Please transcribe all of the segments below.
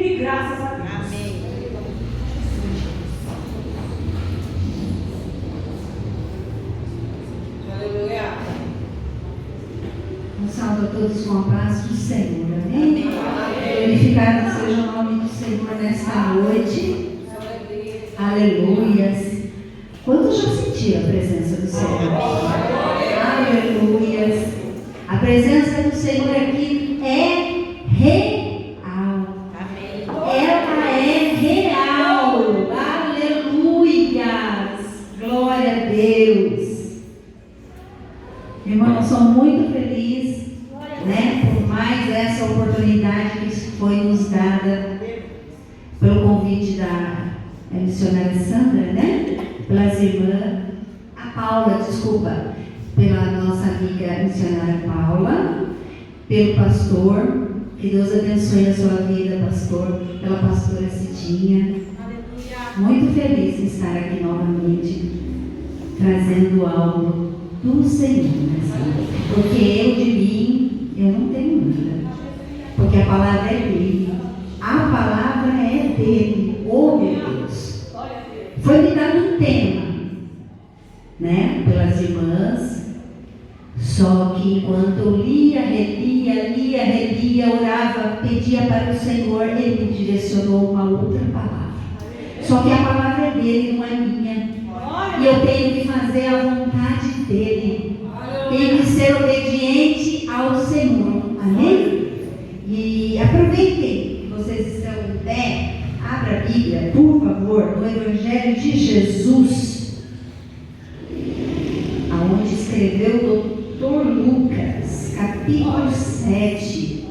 E graças a Deus. Amém. Aleluia. Um salve a todos com a paz do Senhor. Amém? Glorificado seja o nome do Senhor nesta noite. Aleluias. Quantos já sentiram a presença do Senhor? Aleluias. A presença do Senhor aqui é real. Amém. Ela é real. Aleluias. Glória a Deus. Irmãos, sou muito feliz, por mais essa oportunidade que foi nos dada pelo convite da missionária Sandra, pelas irmãs, pela nossa amiga missionária Paula, pelo pastor, que Deus abençoe a sua vida, pastor, pela pastora Cidinha. Muito feliz em estar aqui novamente, trazendo algo do Senhor, porque eu de mim, eu não tenho nada, porque a palavra é dele, a palavra é dele, oh meu Deus. Foi me dado um tema, pelas irmãs, só que enquanto eu lia, orava, pedia para o Senhor, ele me direcionou uma outra palavra, só que a palavra é dele, não é minha, e eu tenho que fazer a vontade dele, tenho que ser obediente ao Senhor, amém? E aproveitem que vocês estão em pé, abra a Bíblia, por favor, no Evangelho de Jesus, aonde escreveu o Dr. Lucas, capítulo 7.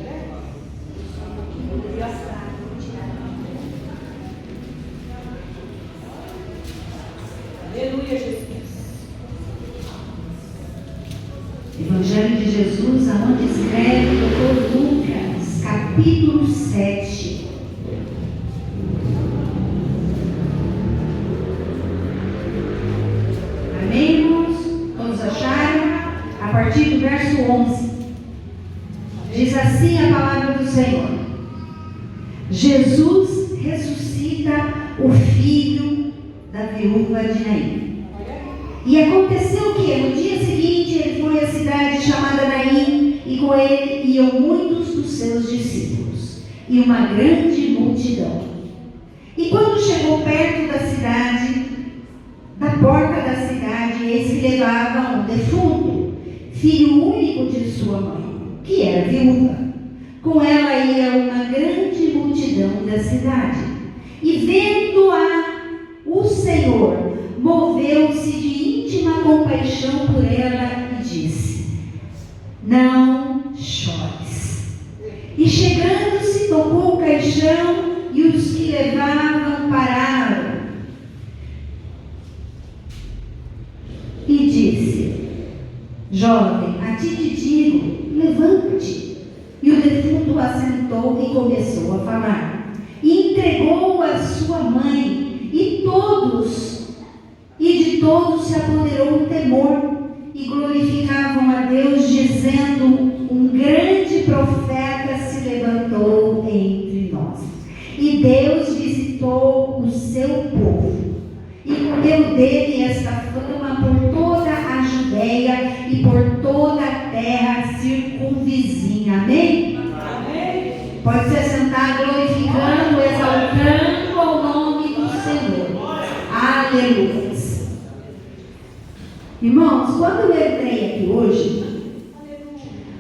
Aleluia, Jesus. Evangelho de Jesus, aonde escreve o Dr. Lucas, capítulo 7. Amém, irmãos? Todos acharam? A partir do verso 11. Diz assim a palavra do Senhor: Jesus ressuscita o filho da viúva de Naim. E aconteceu que no dia seguinte ele foi à cidade chamada Naim, e com ele iam muitos dos seus discípulos e uma grande multidão. E quando chegou perto da cidade, da porta da cidade, eis que levava um defunto, filho único de sua mãe, que era viúva. Com ela ia uma grande multidão da cidade. E vendo-a, o Senhor moveu-se de íntima compaixão por ela e disse: não chores. E chegando-se, tocou o caixão, e os que levavam pararam. E disse: jovem, a ti te digo, levante. E o defunto assentou e começou a falar. E entregou a sua mãe, e de todos se apoderou o temor, e glorificavam a Deus, dizendo: um grande profeta se levantou entre nós. E Deus visitou o seu povo, e correu dele esta fama por toda a Judeia e por toda a terra circunvizinha. Amém? Amém. Pode se assentar, glorificando, exaltando ao nome do Senhor. Aleluia. Irmãos, quando eu entrei aqui hoje,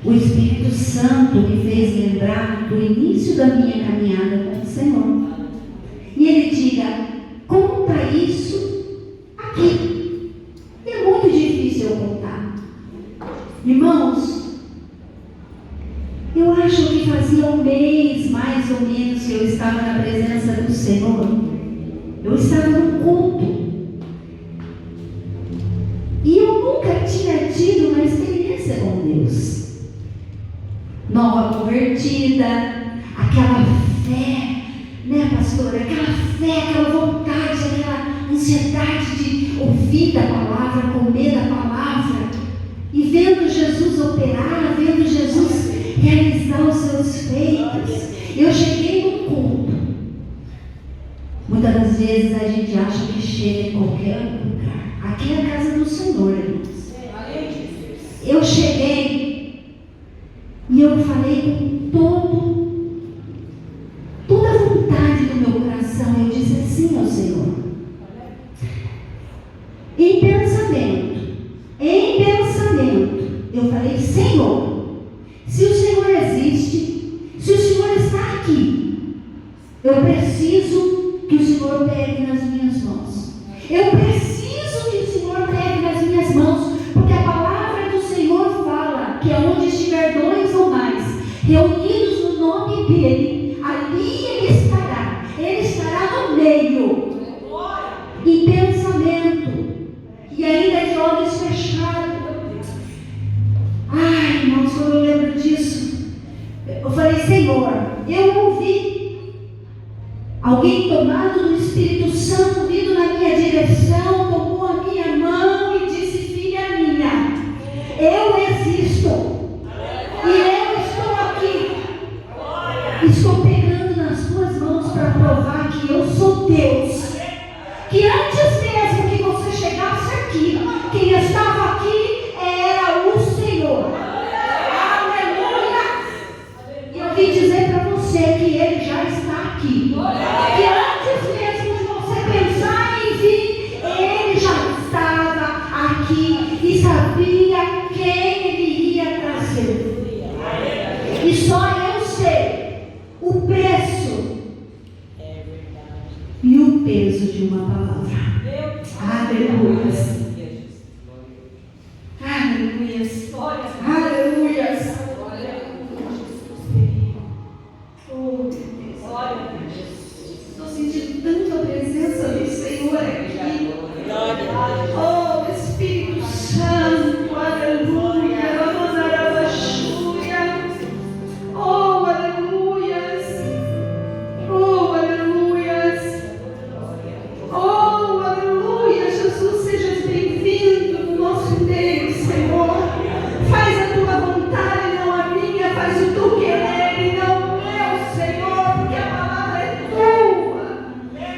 o Espírito Santo me fez lembrar do início da minha caminhada com o Senhor. E ele diga: conta isso aqui. E é muito difícil eu contar. Irmãos, eu acho que fazia um mês, mais ou menos, que eu estava na presença do Senhor. Eu estava num culto. E eu nunca tinha tido uma experiência com Deus. Nova convertida, aquela fé, pastora? Aquela fé, aquela vontade, aquela ansiedade de ouvir a palavra, comer a palavra. E vendo Jesus operar, vendo Jesus realizar os seus feitos. Eu cheguei no culto. muitas vezes a gente acha que chega em qualquer lugar. Aqui é a casa do Senhor, irmãos. Eu cheguei e eu falei com toda a vontade do meu coração. Eu disse assim ao Senhor. Em pensamento, eu falei: Senhor, se o Senhor existe, se o Senhor está aqui, eu preciso que o Senhor pegue nas minhas mãos. Eu preciso que o Senhor pegue nas minhas mãos, porque a palavra do Senhor fala que onde estiver dois ou mais reunidos no nome dele, ali ele estará no meio. Em pensamento, e ainda de olhos fechados. Ai, irmãos, quando eu lembro disso, eu falei: Senhor, eu ouvi alguém tomado do Espírito Santo vindo na minha direção, tomou a minha mão e disse: filha minha, eu existo e eu estou aqui. Estou pegando nas tuas mãos para provar que eu sou Deus. Que antes mesmo que você chegasse aqui, quem estava aqui era o Senhor. Aleluia! E eu vim dizer para você que Ele já está aqui. Que antes mesmo de você pensar em vir, Ele já estava aqui e sabia quem Ele ia trazer. E só eu sei o preço e o peso de uma palavra. Aleluias. Aleluias. Aleluias. Oh, meu Deus. Estou sentindo tanto a presença do Senhor aqui. Oh, Espírito Santo. Aleluia. Vamos orar a Chúria. Oh, aleluias. Oh, aleluias. Oh, aleluia, Jesus, sejas bem-vindo no nosso meio, Senhor. Faz a tua vontade, não a minha, faz o teu querer e não o meu, Senhor, porque a palavra é tua.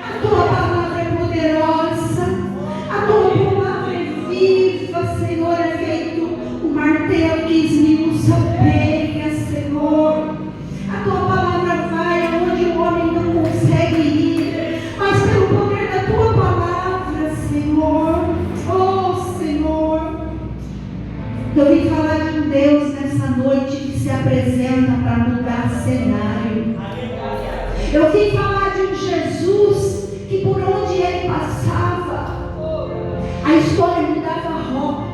A tua palavra é poderosa, a tua palavra é viva, Senhor, é feito o martelo que esmiuça a penha, Senhor. A tua palavra vai onde o homem não consegue ir, mas pelo poder da tua palavra, Senhor. Oh, Senhor, eu vim falar de um Deus nessa noite que se apresenta para mudar cenário. Eu vim falar de um Jesus que por onde ele passava, a história mudava a roupa.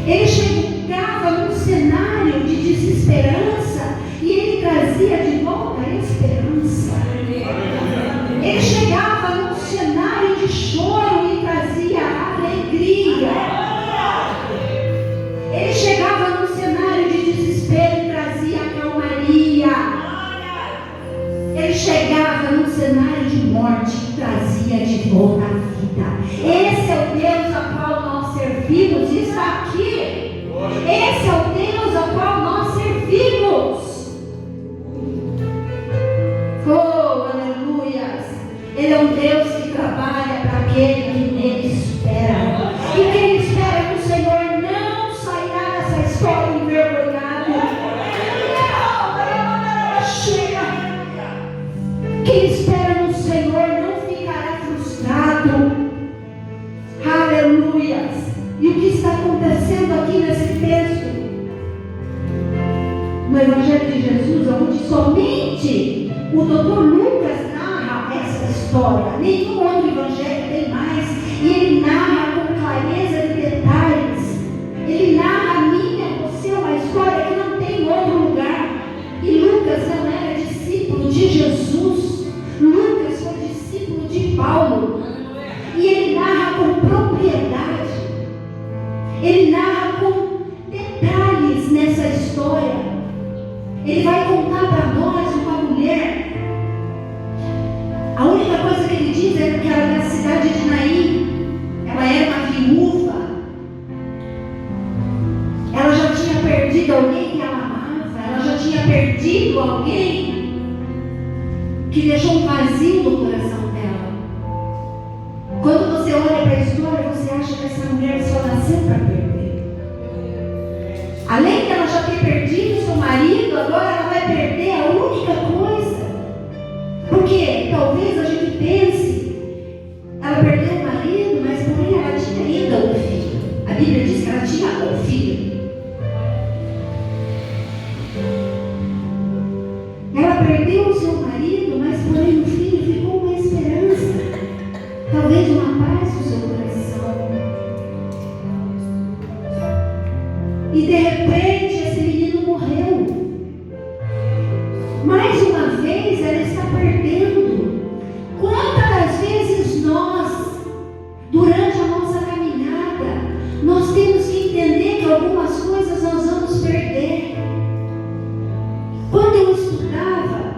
Ele chegava num cenário de desesperança e ele trazia de volta a esperança. Ele chegava num cenário de choro e trazia alegria. Ele chegava num cenário de desespero e trazia calmaria. Ele chegava num cenário de morte e trazia de volta a vida. Esse é o Deus a qual nós servimos e está aqui. Esse é o Deus a qual nós servimos. Oh, aleluias. Ele é um Deus que trabalha para aquele que nele espera. E quem espera no Senhor não sairá dessa história envergonhado. Quem espera no Senhor não ficará frustrado. Aleluias. E o que está acontecendo aqui nesse texto? No Evangelho de Jesus, onde somente o Dr. Lucas narra essa história. Nenhum outro evangelho tem mais. E ele narra com clareza de detalhes. Ele narra a minha, você, uma história que não tem em outro lugar. E Lucas não era discípulo de Jesus. Lucas foi discípulo de Paulo. E ele narra com propriedade. Ele narra com detalhes nessa história. Ele vai contar para nós uma mulher. A única coisa que ele diz é que ela era da cidade de Naim. Ela era uma viúva. Ela já tinha perdido alguém que ela amava. Ela já tinha perdido alguém que deixou um vazio no coração dela. Quando você olha para a história, você acha que essa mulher só nasceu para perder. Além de ela já ter perdido seu marido, agora ela vai perder a única coisa. Porque talvez a gente pense, ela perdeu o marido, mas porém ela tinha ainda um filho. A Bíblia diz que ela tinha um filho. Ela perdeu o seu marido, mas porém no filho ficou uma esperança, talvez uma paz no seu coração. E de repente esse menino morreu. Mais uma vez ela está perdendo. Quantas das vezes nós, durante a nossa caminhada, nós temos que entender que algumas coisas nós vamos perder. Quando eu estudava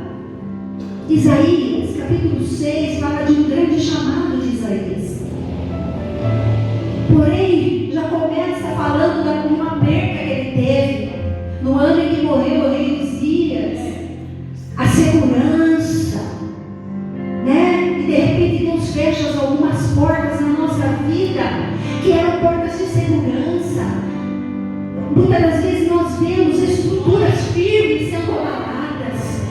Isaías, capítulo 6, fala de um grande chamado de Isaías. Porém, já começa falando de uma perca que ele teve, no ano em que morreu o rei Uzias, a segurança, né? E de repente Deus fecha algumas portas na nossa vida, que eram portas de segurança. Muitas das vezes nós vemos estruturas firmes sendo abaladas.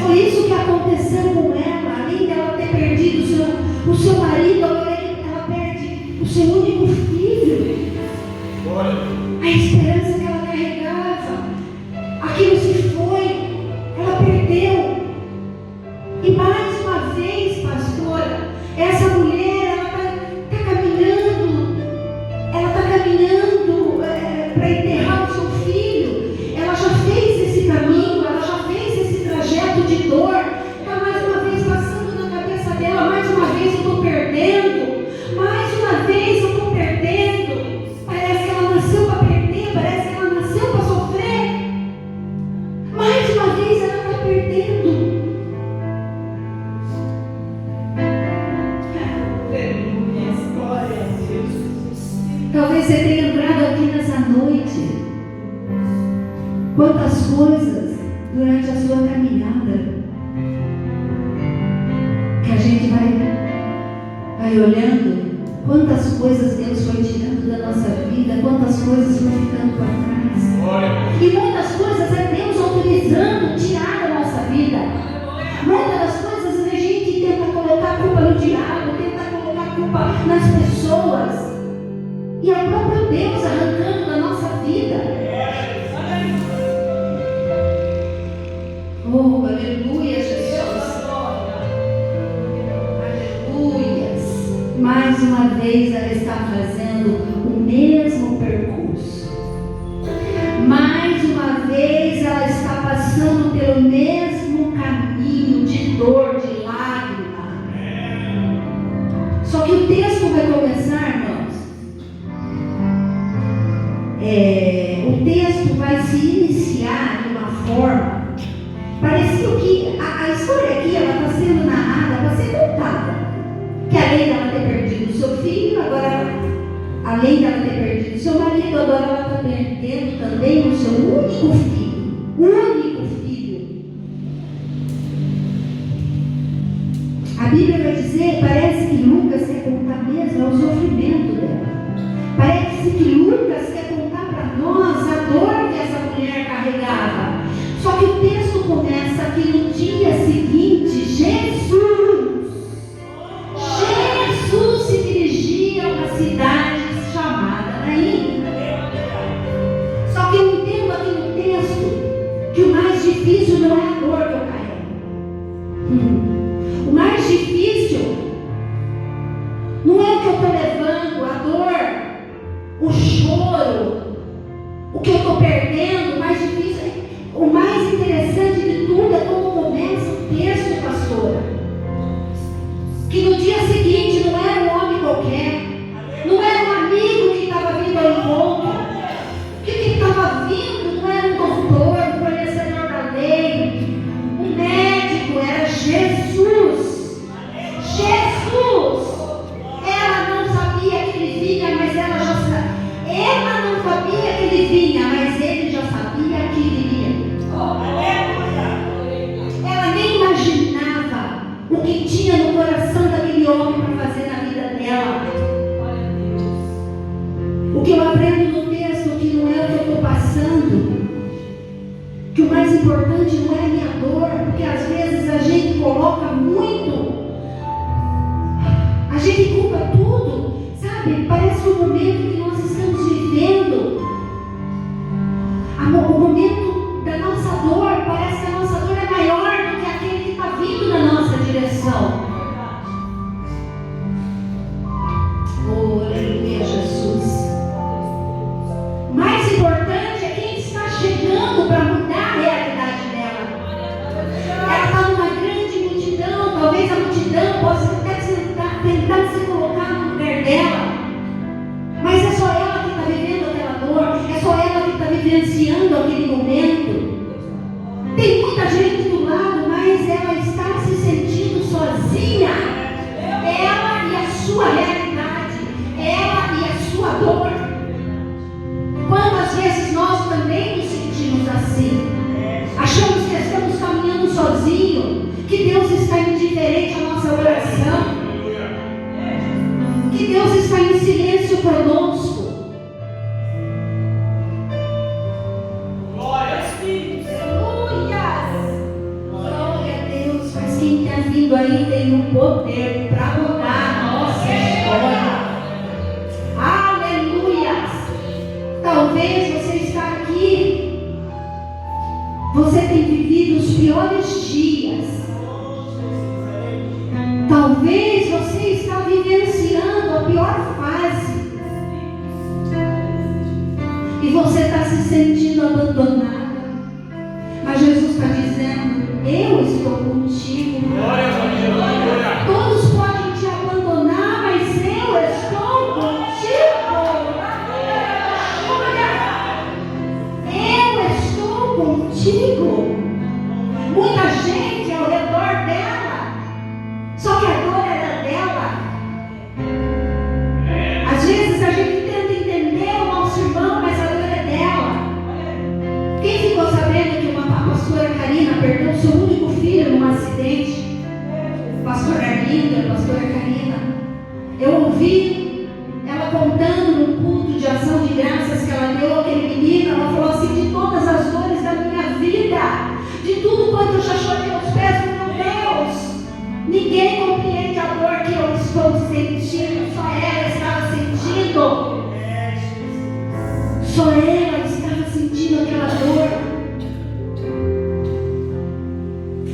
Foi isso que aconteceu com ela. Além dela ter perdido o seu marido, agora ela perde o seu único filho. A esperança que ela carregava, aquilo se foi, ela perdeu. E mais uma vez, pastora, essa mulher, ela está caminhando para enterrar o seu filho. Ela já fez esse caminho, ela já fez esse trajeto de dor. Está mais uma vez passando na cabeça dela, mais uma vez eu estou perdendo, mais uma vez eu estou perdendo. Parece que ela nasceu para perder, parece que ela nasceu para sofrer. Mais uma vez ela está perdendo. Talvez você tenha lembrado aqui nessa noite quantas coisas durante a sua caminhada que a gente vai olhando, quantas coisas Deus foi tirando da nossa vida, quantas coisas foram ficando para trás. E muitas coisas é Deus autorizando tirar da nossa vida. Muitas das coisas a gente tenta colocar a culpa no diabo, tenta colocar a culpa nas pessoas. E é o próprio Deus arrancando da nossa vida. Oh, aleluia, Jesus. Aleluias. Mais uma vez ela está fazendo o mesmo percurso. Mais uma vez ela está passando pelo mesmo caminho de dor, de lágrima. Só que o texto vai começar, irmãos. O texto vai se iniciar de uma forma, parecia que a história aqui ela está sendo narrada para ser contada, que além dela ter perdido o seu filho, agora, além dela ter perdido o seu marido, agora ela está perdendo também o seu único filho. A Bíblia vai dizer, parece que Lucas quer contar mesmo o sofrimento dela. Parece que Lucas quer contar para nós a dor que essa mulher carregava. Só que o texto começa que no dia seguinte, Jesus se dirigia a uma cidade chamada Naim. Só que eu entendo aqui no texto que o mais difícil não é a dor que eu carrego. O mais difícil não é o que eu estou levando, a dor, o choro, o que eu estou perdendo. O mais difícil, o mais interessante de tudo é como começa o texto, pastora. Que no dia seguinte não era um homem qualquer, não era um amigo que estava vindo ao encontro, que estava vindo não era um doutor, um conhecedor da lei, um tem o poder para mudar a nossa história. Aleluia! Talvez você está aqui, você tem vivido os piores dias. Talvez você está vivenciando a pior fase. E você está se sentindo abandonada. Mas Jesus está dizendo: eu estou contigo. Todos podem te abandonar, mas eu estou contigo. Eu estou contigo. Muita gente ao redor dela, só que a dor era dela. Às vezes a gente tenta entender o nosso irmão, mas a dor é dela. Quem ficou sabendo que a pastora Karina perdeu seu único filho num acidente? Pastora Arlinda, pastora Karina. Eu ouvi ela contando no culto de ação de graças que ela deu àquele menino. Ela falou assim: de todas as dores da minha vida, de tudo quanto eu já chorei aos pés do meu Deus, ninguém compreende a dor que eu estou sentindo. Só ela estava sentindo. Só ela estava sentindo aquela dor.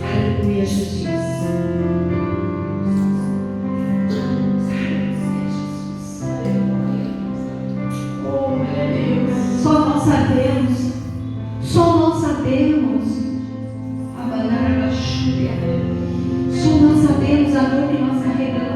Aleluia, Jesus. Oh, meu Deus. Só nós sabemos. Só nós sabemos. A banana da chuva. Só nós sabemos a dor que nós carregamos.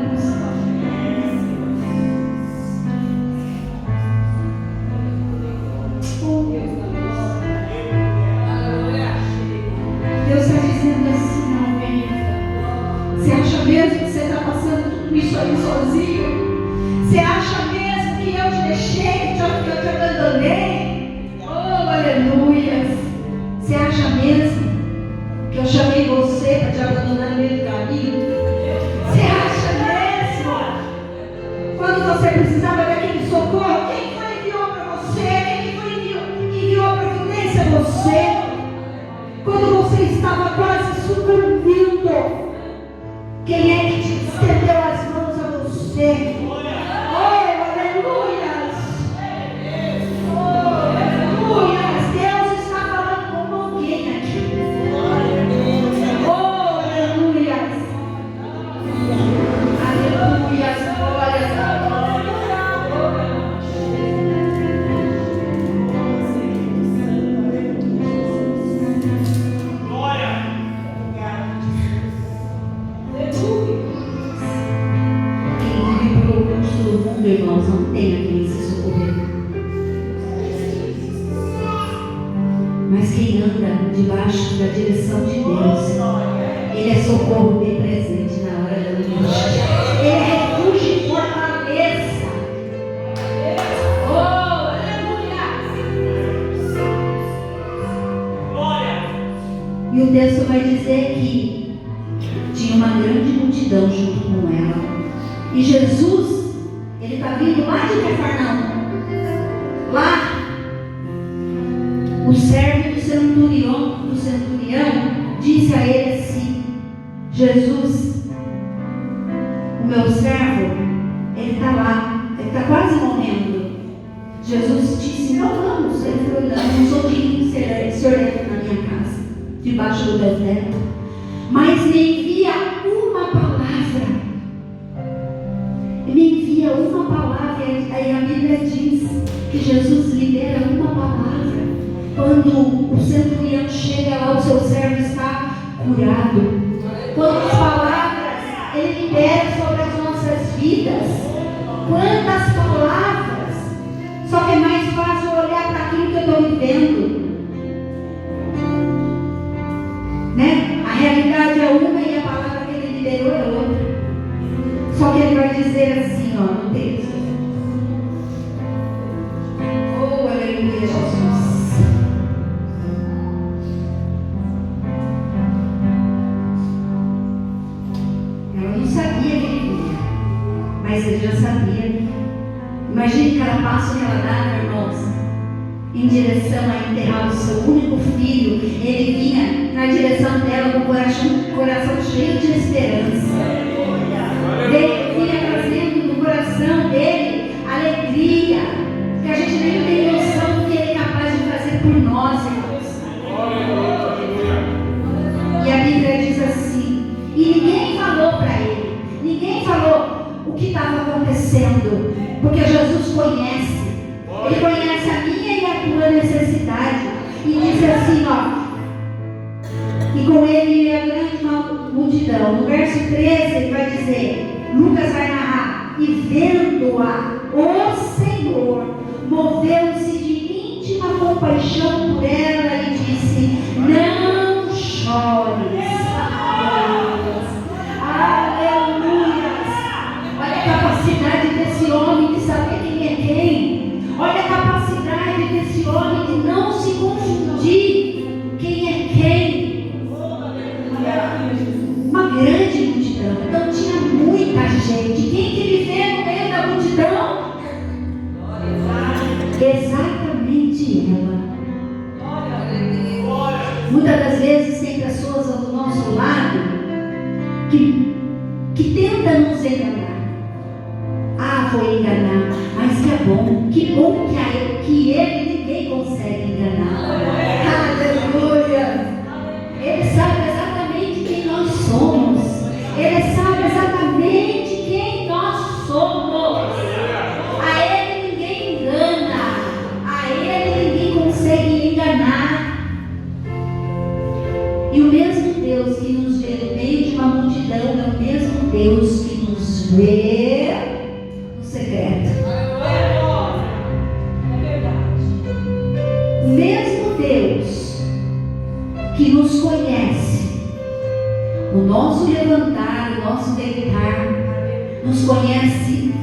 Deus está dizendo assim: não, você acha mesmo que você está passando tudo isso aí sozinho? Você acha mesmo que eu te deixei, que eu te abandonei? Oh, aleluia! Você acha mesmo que eu chamei você para te abandonar no meio do caminho? Você acha mesmo? Quando você precisava daquele socorro, quem foi que enviou para você? Quem foi que enviou a providência a você? Quando você estava quase sucumbindo, quem é que te estendeu as mãos a você? Oh, aleluias! Oh, aleluias! Deus está falando com alguém aqui. Oh, aleluias! Aleluias! Glórias a Deus! Irmãos, não tem a quem se socorrer. Mas quem anda debaixo da direção de Deus, ele é socorro bem presente na hora da angústia. Ele é refúgio e fortaleza. Oh, aleluia! E o texto vai dizer que tinha uma grande multidão junto com ela. E Jesus, ele está vindo lá de Cafarnaum. Lá, o servo do centurião disse a ele assim: Jesus, o meu servo, ele está lá, ele está quase morrendo. Jesus disse: não vamos. Ele foi olhando: não sou digno de ser senhor entra na minha casa, debaixo do meu teto, mas me envia uma palavra. Me envia uma palavra. Aí a Bíblia diz que Jesus libera uma palavra. Quando o centurião chega lá, o seu servo está curado. Quantas palavras ele libera sobre as nossas vidas? Quantas palavras? Só que é mais fácil olhar para aquilo que eu estou vivendo, né? A realidade é uma e a palavra que ele liberou é outra. Só que ele vai dizer assim, ó, no texto: oh, aleluia, Jesus. Ela não sabia que ele vinha, mas ele já sabia. Imagine cada passo que ela dava, irmãos, em direção a enterrar o seu único filho. Ele vinha na direção dela com o coração cheio de esperança. acontecendo, porque Jesus conhece. Ele conhece a minha e a tua necessidade. E diz assim, ó, e com ele a grande multidão. No verso 13 ele vai dizer, Lucas vai narrar, e vendo-a, o Senhor moveu-se de íntima compaixão por ela e disse, não chores. Aleluia. Olha a capacidade desse homem de saber quem é quem. Olha a capacidade desse homem de não se confundir quem é quem. Uma grande multidão. Então tinha muita gente. Quem que ele vê no meio da multidão? Exatamente ela. Muitas das vezes tem pessoas ao nosso lado que tentam nos enganar. Ah, foi enganar, mas que é bom. Que bom que ele ninguém consegue enganar. Aleluia. Ele sabe exatamente quem nós somos. Ele sabe exatamente quem nós somos. A ele ninguém engana. A ele ninguém consegue enganar. E o mesmo Deus que nos vê no meio de uma multidão é o mesmo Deus que nos vê no secreto. O mesmo Deus que nos conhece, o nosso levantar, o nosso deitar, nos conhece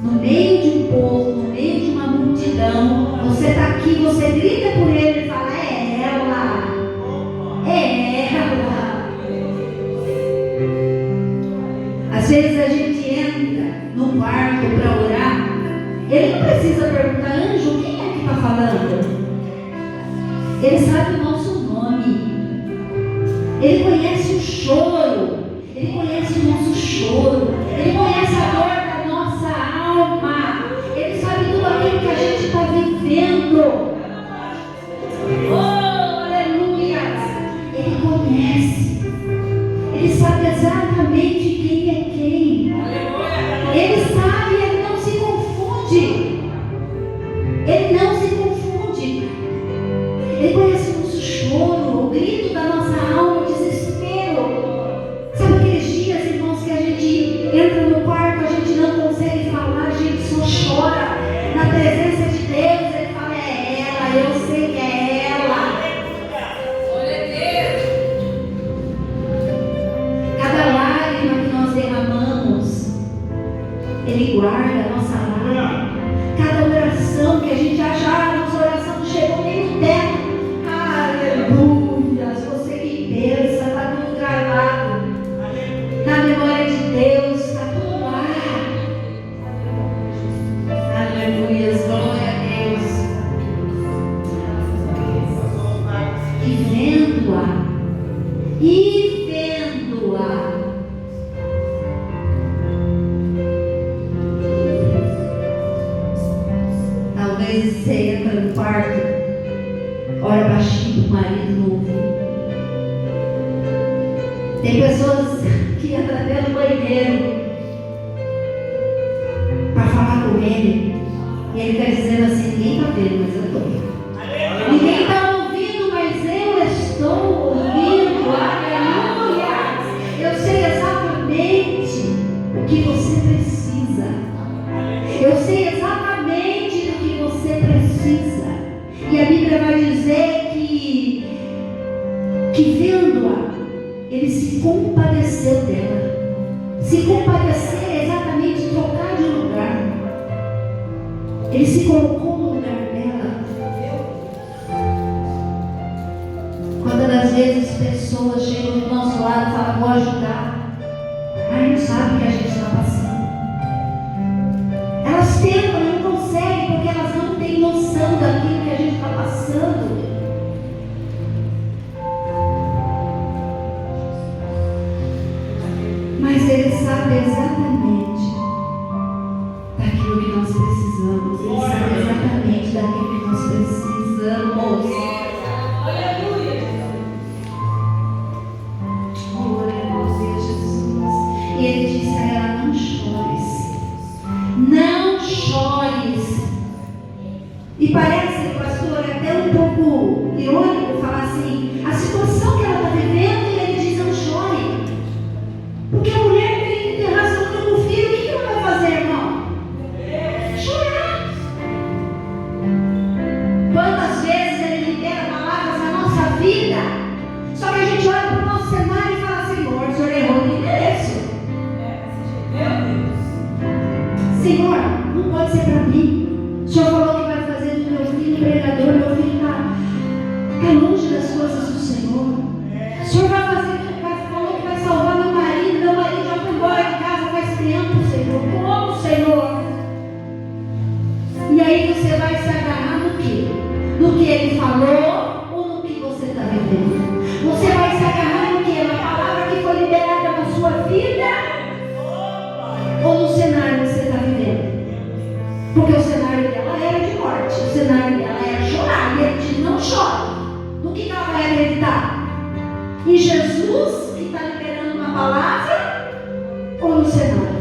no meio de um povo, no meio de uma multidão. Você está aqui, você grita por ele e fala, é ela. É ela. Às vezes a gente entra no quarto para orar, ele não precisa perguntar, anjo, quem é que está falando? Ele sabe o nosso nome. Ele conhece o choro. Ele conhece o nosso choro. Ele conhece a dor da nossa alma. Ele sabe tudo aquilo que a gente está vivendo. Oh, aleluia! Ele conhece. Ele sabe exatamente quem é quem. Ele sabe, ele não se confunde. Ele não se confunde. Ele conhece o nosso choro, o grito da nossa alma, o desespero. Sabe aqueles dias, irmãos, que a gente entra no quarto, a gente não consegue falar, a gente só chora na presença de Deus. Ele fala, é ela, eu sei que é ela. Cada lágrima que nós derramamos, Ele guarda a nossa lágrima. Cada oração que a gente acha, nossa oração não chegou nem no teto. Aleluia. Você que pensa, está tudo gravado na memória de Deus, está tudo lá. Aleluia, glória a Deus. E vendo-a, talvez você entra no quarto, ora baixinho para o marido não ouvir. Tem pessoas que entram até no banheiro para falar com ele, e ele está dizendo assim, ninguém está vendo, mas eu estou. Ninguém está ouvindo, mas eu estou ouvindo. Aleluia! Eu sei exatamente o que você precisa. Eu sei exatamente do que você precisa. E a Bíblia vai dizer que vendo-a, ele se compadeceu dela. Se compadecer é exatamente trocar de lugar. Ele se colocou no lugar dela. Quantas das vezes pessoas chegam do nosso lado e falam, vou ajudar. Mas não sabe o que a gente está passando. Elas tentam, não conseguem, porque elas não têm noção daquilo que a gente está passando. Mas Ele sabe exatamente daquilo que nós precisamos. Ele sabe exatamente daquilo que nós precisamos. Aleluia! Glória a Deus, Jesus. E Ele disse a ela, não chores. E parece, pastor, até um pouco irônico falar assim, a situação que ela está vivendo, e ele diz, não chore. Porque a mulher tem razão com o filho, o que ela vai fazer, irmão? Chorar. Quantas vezes ele libera palavras na nossa vida, só que a gente olha para o nosso cenário e fala, Senhor, o Senhor errou no endereço. Senhor, não pode ser para mim. O Senhor falou que vai fazer do meu filho pregador, meu filho está longe das coisas do Senhor. O Senhor vai fazer, falou que vai salvar meu marido já foi embora de casa faz tempo, Senhor. Como, Senhor? E aí você vai se agarrar no quê? No que ele falou ou no que você está vivendo? Você vai se agarrar no quê? Na palavra que foi liberada na sua vida ou no cenário que você está vivendo? Porque o cenário dela era de morte, o cenário dela era chorar, e ele diz, não chore. No que ela vai acreditar? Em Jesus, que está liberando uma palavra, ou no cenário?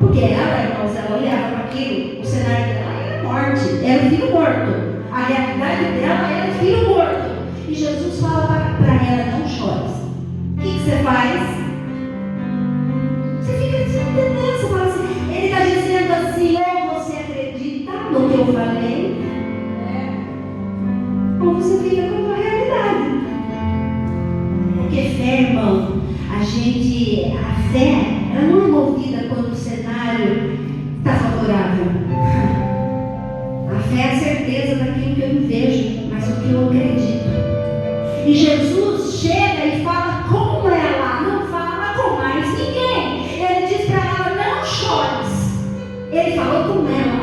Porque ela, irmãos, ela olhava para aquilo, o cenário dela era morte, era o filho morto. A realidade dela era o filho morto. E Jesus fala para ela, não chores. O que você faz? Você fica entendendo, você fala assim, ele está dizendo assim, ou você acredita no que eu falei, ou você fica com a realidade. Porque fé, irmão, a fé, ela não é movida quando o cenário está favorável. A fé é a certeza daquilo que eu não vejo, mas o que eu acredito. E Jesus chega e fala com ela, não fala com mais ninguém. Ele diz para ela, não chores. Ele falou com ela.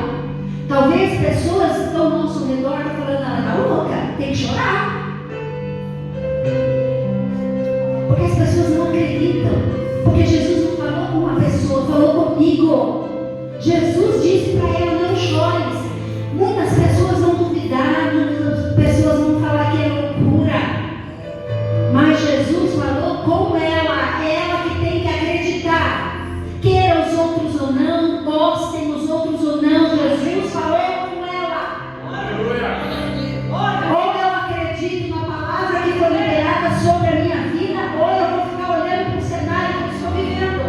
Talvez pessoas que estão ao nosso redor estão falando, ela está louca, tem que chorar. Porque as pessoas não acreditam. Porque Jesus não falou com uma pessoa, falou comigo. Jesus disse para ela, não chores. Muitas pessoas vão duvidar, muitas pessoas vão falar que é loucura. Mas Jesus falou com ela que tem que acreditar. Queira os outros ou não, gostem os outros ou não, Jesus falou com ela. Ou eu acredito na palavra que foi liberada sobre a minha vida, ou eu vou ficar olhando para o cenário que eu estou vivendo.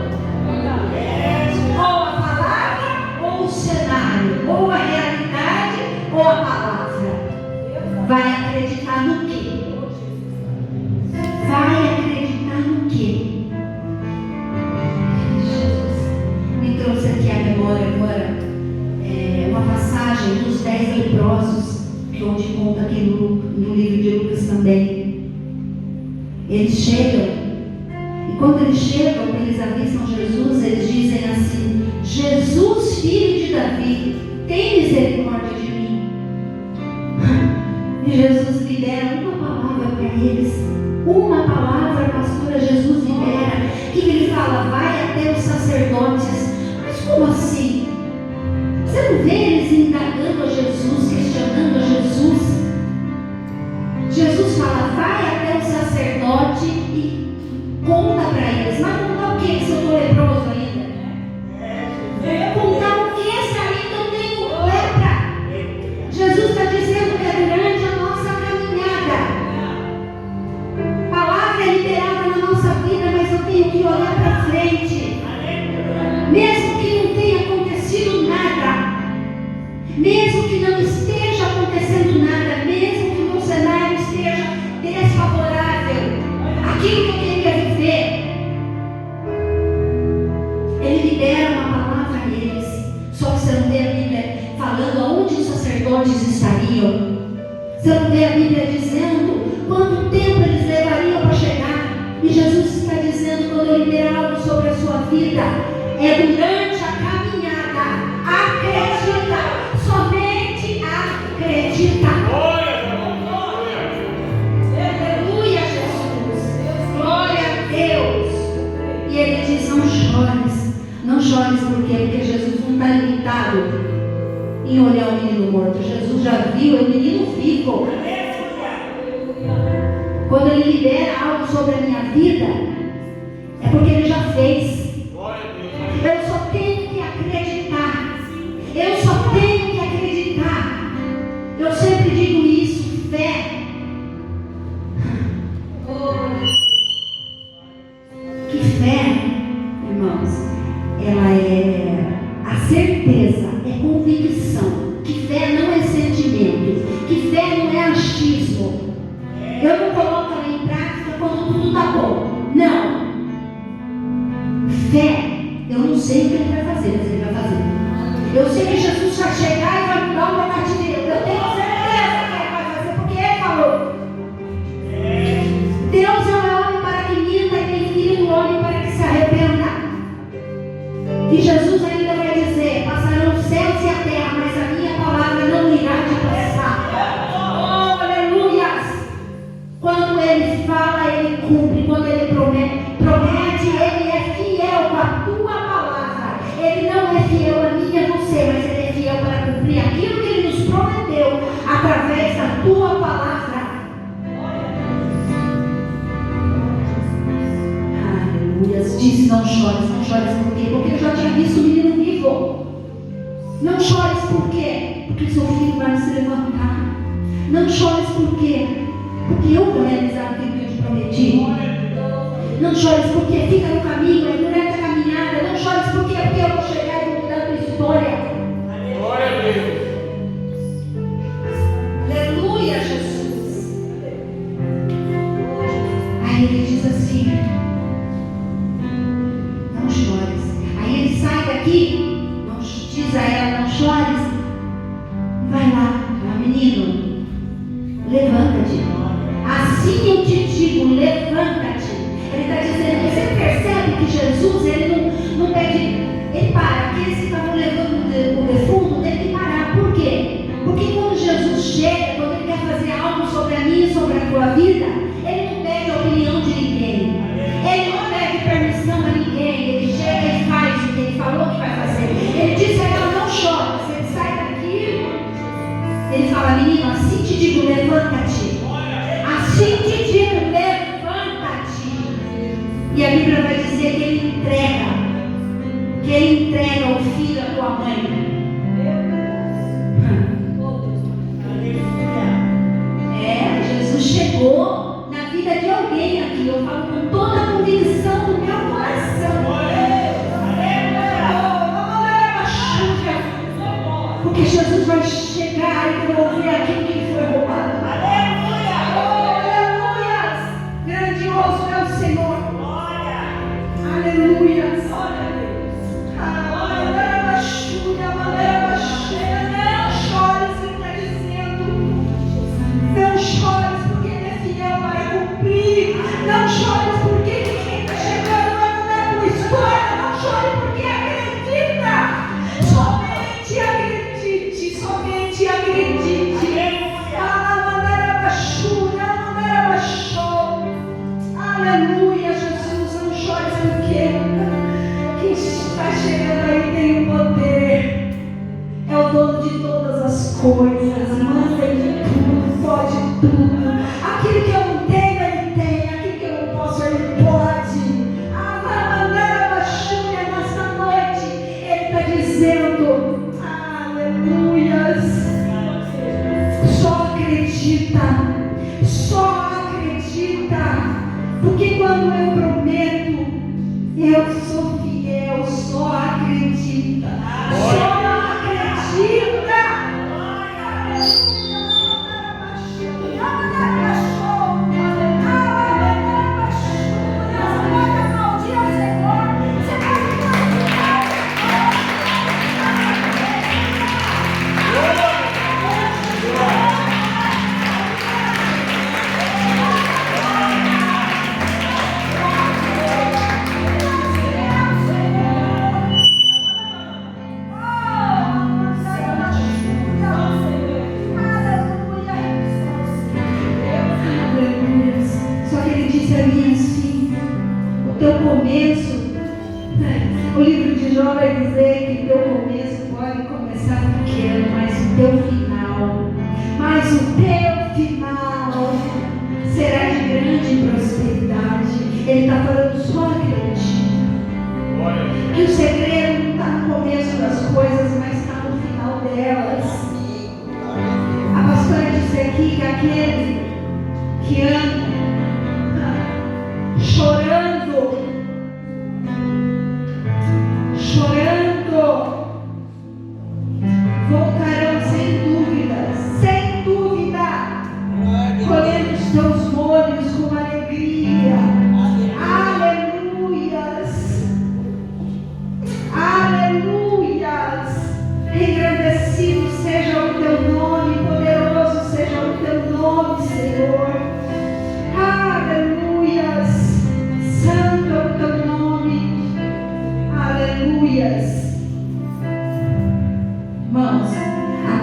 Ou a palavra, ou o cenário, ou a realidade, ou a palavra. Vai acreditar no quê? Vai acreditar no quê? Jesus me trouxe aqui à memória agora uma passagem dos 10 leprosos, onde conta aqui no livro de Lucas também. Eles chegam, e quando eles chegam, eles avistam Jesus, eles dizem assim, Jesus, filho de Davi, tem misericórdia de mim. E Jesus libera uma palavra para eles. Uma palavra, pastora, Jesus libera. Que ele fala, vai até os sacerdotes. Mas como assim? Você não vê eles indagando a Jesus, questionando a Jesus? Jesus fala, vai até o sacerdote e conta para eles. Mas contar o que se eu estou leproso ainda? Contar o que se ainda eu tenho lepra? Jesus está dizendo que é durante a nossa caminhada. Palavra é liberada na nossa vida, mas eu tenho que olhar para frente. Mesmo que não tenha acontecido nada, mesmo que não esteja acontecendo nada, mesmo que o meu cenário esteja desfavorável, aquilo que eu queria viver, ele libera uma palavra a eles. Só que você não vê a Bíblia falando aonde os sacerdotes estariam. Você não vê a Bíblia dizendo quanto tempo eles levariam para chegar. E Jesus está dizendo, quando eu liberar algo sobre a sua vida, é durante a caminhada. Acredita, somente acredita. Aleluia, Jesus. Glória a Deus. E ele diz, não chores. Não chores por quê? Porque Jesus não está limitado em olhar o menino morto. Jesus já viu o menino vivo. Quando ele libera algo sobre a minha vida, é porque ele já fez. Eu só tenho que acreditar. Eu só tenho que acreditar. sei o que Ele vai fazer, mas Ele vai fazer. Eu sei que Jesus vai chegar e vai mudar o meu cativeiro. Eu tenho certeza que Ele vai fazer, porque Ele falou. Deus não é homem para que minta, nem filho do homem para que se arrependa. E Jesus ainda vai dizer: passarão os céus e a terra, mas a minha palavra não irá de passar. Oh, aleluias! Quando Ele fala, Ele cumpre. Quando Ele promete, Ele é fiel com a tua palavra. Ele não é fiel a mim e a você, mas Ele é fiel para cumprir aquilo que Ele nos prometeu através da tua palavra. Disse: não chores, não chores por quê? Porque eu já tinha visto o menino vivo. Não chores por quê? Porque seu filho vai se levantar. Não chores por quê? Porque eu vou realizar aquilo que eu te prometi. Não chores porque fica no caminho, é durante a caminhada. Não chores por quê? Porque eu vou chegar e vou mudar a tua história. Glória a Deus. Aleluia, Jesus. Aí ele diz assim: não chores. Aí ele sai daqui, diz a ela: não chores. Vai lá, menino, levanta-te. Assim eu te digo, levanta-te. Ele está dizendo: você percebe que Jesus, ele não pede, ele para. Aqueles que estavam levando o defunto tem que parar. Por quê? Porque quando Jesus chega, quando Ele quer fazer algo sobre a minha e sobre a tua vida, Ele não pede a opinião de ninguém. Ele não pede permissão a ninguém. Ele chega e faz o que Ele falou que vai fazer. Ele disse a ela: não chore. Se ele sai daqui, Ele fala: menino, assim te digo, levanta-te. Assim te digo, levanta-te. E a Bíblia vai dizer que Ele entrega o filho à tua mãe. Jesus chegou na vida de alguém aqui. Eu falo com toda a convicção do meu coração. Porque Jesus vai chegar e devolver aquilo que foi roubado. Aleluia! Grandioso é o Senhor. Aleluia! Não chores, Ele está dizendo. Não chores, porque Ele é fiel para cumprir. Não chores, porque quem está chegando vai mudar a tua história. Não chores, porque acredita. Somente acredite. Somente acredite. Aleluia, Jesus. Não chores, porque quem está chegando aí tem o poder. É o dono de todas as coisas. Manda de tudo, pode tudo. Aquilo que eu não tenho, Ele tem. Aquilo que eu não posso, Ele pode. Nesta noite, Ele está dizendo: aleluias. Só acredita. Só acredita. Porque quando eu prometo, eu sou fiel. Só acredita. Só acredita. O livro de Jó vai dizer que teu começo pode começar pequeno, mas o teu final será de grande prosperidade. Ele está falando: só acredita. Que o segredo não está no começo das coisas, mas está no final delas. A pastora disse aqui que aquele que anda chorando, voltarão sem dúvida, colhendo os teus molhos com alegria. Aleluias.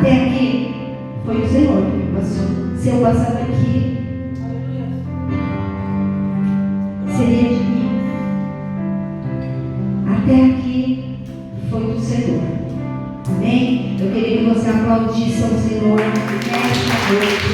Até aqui foi o Senhor que me passou. Se eu passar daqui, seria de mim. Até aqui foi do Senhor. Amém? Eu queria que você aplaudisse ao Senhor nesta noite.